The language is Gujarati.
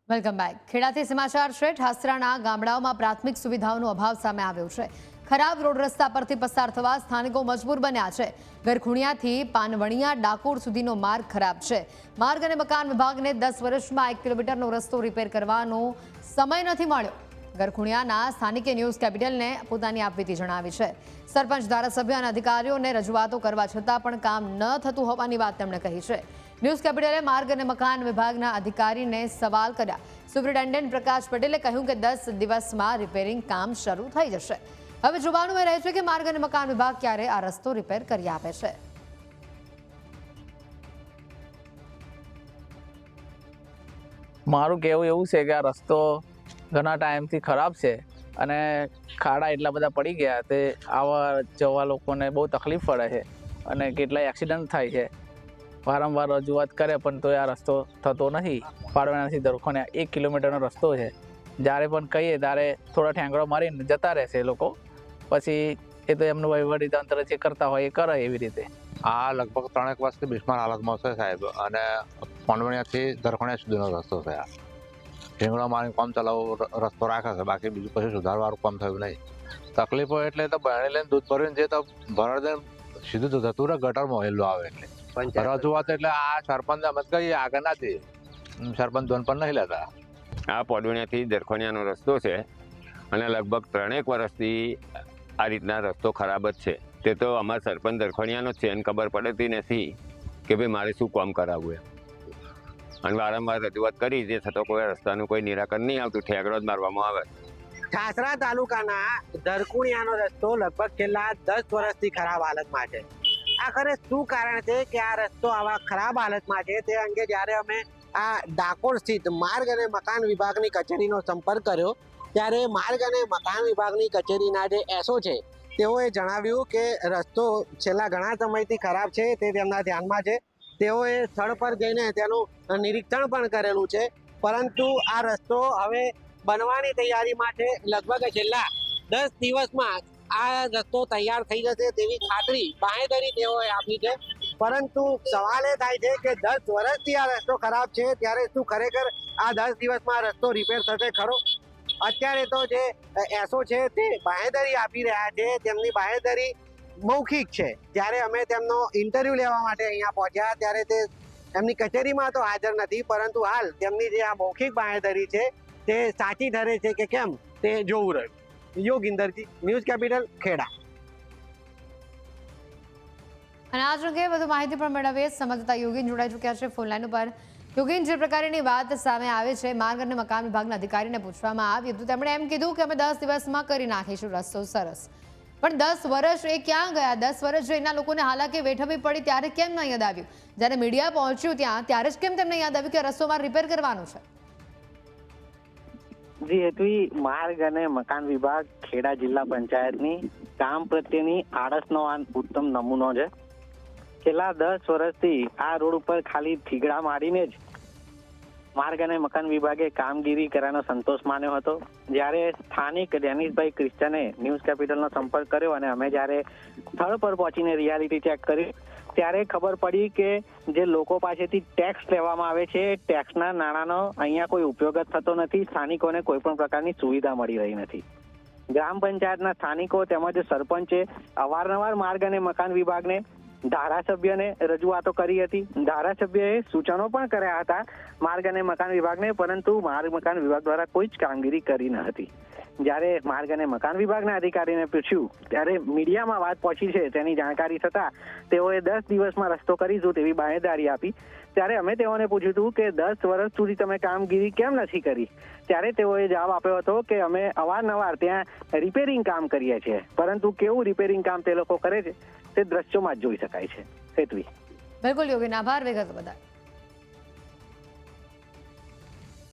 Welcome back. ખેડાથી સમાચાર છે. ઠાસરાના ગામડાઓમાં પ્રાથમિક સુવિધાઓનો અભાવ સામે આવ્યો છે. ખરાબ રોડ રસ્તા પરથી પસાર થવા સ્થાનિકો મજબૂર બન્યા છે. ગરખુણિયાથી પાનવણિયા ડાકોર સુધીનો માર્ગ ખરાબ છે. માર્ગ અને મકાન વિભાગને 10 વર્ષમાં 1 કિલોમીટરનો રસ્તો રિપેર કરવાનો સમય નથી મળ્યો. ગરખુણિયાના સ્થાનિકે ન્યૂઝ કેપિટલને પોતાની આપવીતી જણાવી છે. સરપંચ, ધારાસભ્ય અને અધિકારીઓને રજૂઆતો કરવા છતાં પણ કામ ન થતું હોવાની વાત તેમણે કહી છે. ન્યૂઝ કેપિટલે માર્ગ અને મકાન વિભાગના અધિકારીને સવાલ કર્યા. સુપ્રિન્ટેન્ડન્ટ પ્રકાશ પટેલે કહ્યું કે 10 દિવસમાં રિપેરિંગ કામ શરૂ થઈ જશે. હવે જોવાનું એ રહે છે કે માર્ગ અને મકાન વિભાગ ક્યારે આ રસ્તો રિપેર કરી આપે છે. મારું કહેવું એવું છે કે આ રસ્તો ઘણા ટાઈમથી ખરાબ છે અને ખાડા એટલા બધા પડી ગયા તે આવા જવા લોકોને બહુ તકલીફ પડે છે અને કેટલાય એક્સિડન્ટ થાય છે. વારંવાર રજૂઆત કરે પણ તો આ રસ્તો થતો નથી. પાડવાનાથી દરખોને 1 કિલોમીટરનો રસ્તો છે. જ્યારે પણ કહીએ ત્યારે થોડા ઠેંગડો મારીને જતા રહેશે એ લોકો. પછી એ તો એમનું વહીવટી તંત્ર જે કરતા હોય એ કરે એવી રીતે. આ લગભગ 3 વર્ષથી બિસ્માર હાલતમાં છે સાહેબ, અને પાંડવણિયાથી દરખોણિયા સુધીનો રસ્તો છે. આ ઠેંગડો મારીને કામ ચલાવવો રસ્તો રાખે છે, બાકી બીજું કશું સુધારવાનું કામ થયું નહીં. તકલીફો એટલે તો બહેણી લઈને દૂધ ભરીને જે તો ભરડ દે સીધું જતું રહે, ગટરમાં હેલું આવે એટલે રજૂઆત એટલે આ સરપંચ અમે કહીએ આગળ નથી, સરપંચ ધોન પણ નહીં લેતા. આ પડવણિયાથી દરખોણિયાનો રસ્તો છે અને લગભગ 3 વર્ષથી આ રીતના રસ્તો ખરાબ જ છે. તે તો અમારા સરપંચ દરખોણિયાનો જ છે અને ખબર પડતી નથી કે ભાઈ મારે શું કામ કરાવવું એમ. અને વારંવાર રજૂઆત કરી જે છતાં કોઈ રસ્તાનું કોઈ નિરાકરણ નહીં આવતું, ઠેકડો જ મારવામાં આવે. ઠાસરા તાલુકાના દરકુણિયાનો રસ્તો લગભગ છેલ્લા 10 વર્ષથી ખરાબ હાલતમાં છે. આખરે શું કારણ છે કે આ રસ્તો આવા ખરાબ હાલતમાં છે તે અંગે જ્યારે અમે આ ડાકોર સ્થિત માર્ગ અને મકાન વિભાગની કચેરીનો સંપર્ક કર્યો ત્યારે માર્ગ અને મકાન વિભાગની કચેરીના જે એસઓ છે તેઓએ જણાવ્યું કે રસ્તો છેલ્લા ઘણા સમયથી ખરાબ છે તે તેમના ધ્યાનમાં છે. તેઓએ સ્થળ પર જઈને તેનું નિરીક્ષણ પણ કરેલું છે, પરંતુ આ રસ્તો હવે બનવાની તૈયારીમાં છે. લગભગ છેલ્લા 10 દિવસમાં આ રસ્તો તૈયાર થઈ જશે તેવી ખાતરી બાંહેધરી તેઓએ આપી છે. પરંતુ સવાલ એ થાય છે કે 10 વર્ષથી આ રસ્તો ખરાબ છે ત્યારે શું ખરેખર આ 10 દિવસમાં રસ્તો રિપેર થશે ખરો? અત્યારે તો જે એસો છે તે બાંહેધરી આપી રહ્યા છે, તેમની બાંહેધરી મૌખિક છે. જ્યારે અમે તેમનો ઇન્ટરવ્યુ લેવા માટે અહીંયા પહોંચ્યા ત્યારે તે એમની કચેરીમાં તો હાજર નથી, પરંતુ હાલ તેમની જે આ મૌખિક બાંહેધરી છે તે સાચી ઠરે છે કે કેમ તે જોવું રહ્યું. યોગિંદરજી, ન્યૂઝ કેપિટલ, ખેડા. અને આ અંગે વધુ માહિતી પણ મેળવીએ. સંવાદદાતા યોગીન જોડાઈ ચૂક્યા છે ફોન લાઈન ઉપર. યોગીન, જે પ્રકારની વાત સામે આવે છે, માર્ગ અને મકાન વિભાગના અધિકારીને પૂછવામાં આવ્યું હતું, તેમણે એમ કીધું કે અમે 10 દિવસમાં કરી નાખીશું રસ્તો. સરસ, પણ 10 વર્ષ એ ક્યાં ગયા? 10 વર્ષ જો એના લોકોને હાલાકી વેઠવવી પડી ત્યારે કેમ ન યાદ આવ્યું? જ્યારે મીડિયા પહોંચ્યું ત્યાં ત્યારે જ કેમ તેમને યાદ આવ્યું કે રસ્તોમાં રિપેર કરવાનું છે? જી હેતુઈ, માર્ગ અને મકાન વિભાગ ખેડા જિલ્લા પંચાયતની કામ પ્રત્યેની આળસનો આ ઉત્તમ નમૂનો છે. છેલ્લા 10 વર્ષથી આ રોડ ઉપર ખાલી થીગડા મારીને જ માર્ગ અને મકાન વિભાગે કામગીરી કરવાનો સંતોષ માન્યો હતો. જ્યારે સ્થાનિક ડેનિશભાઈ ક્રિશ્ચને ન્યૂઝ કેપિટલનો સંપર્ક કર્યો અને અમે જ્યારે સ્થળ પર પહોંચીને રિયાલિટી ચેક કરી ત્યારે ખબર પડી કે જે લોકો પાસેથી ટેક્સ લેવામાં આવે છે, ટેક્સના નાણાંનો અહીંયા કોઈ ઉપયોગ જ થતો નથી. સ્થાનિકોને કોઈ પણ પ્રકારની સુવિધા મળી રહી નથી. ગ્રામ પંચાયતના સ્થાનિકો તેમજ સરપંચે અવારનવાર માર્ગ અને મકાન વિભાગને, ધારાસભ્યને રજૂઆતો કરી હતી. ધારાસભ્યએ સૂચનો પણ કર્યા હતા માર્ગ અને મકાન વિભાગને, પરંતુ માર્ગ મકાન વિભાગ દ્વારા કોઈ જ કામગીરી કરી ન હતી. જ્યારે માર્ગ અને મકાન વિભાગના અધિકારીને પૂછ્યું ત્યારે મીડિયામાં વાત પહોંચી છે તેની જાણકારી થતાં તેઓએ 10 દિવસમાં રસ્તો કરીશું તેવી બાંહેધરી આપી. ત્યારે અમે તેઓને પૂછ્યું હતું કે 10 વર્ષ સુધી તમે કામગીરી કેમ નથી કરી? ત્યારે તેઓએ જવાબ આપ્યો હતો કે અમે અવારનવાર ત્યાં રિપેરિંગ કામ કરીએ છીએ, પરંતુ કેવું રિપેરિંગ કામ તે લોકો કરે છે તે દ્રશ્યોમાં જ જોઈ શકાય છે. હેતવી. બિલકુલ યોગીન, આભાર વિગતો બદલ.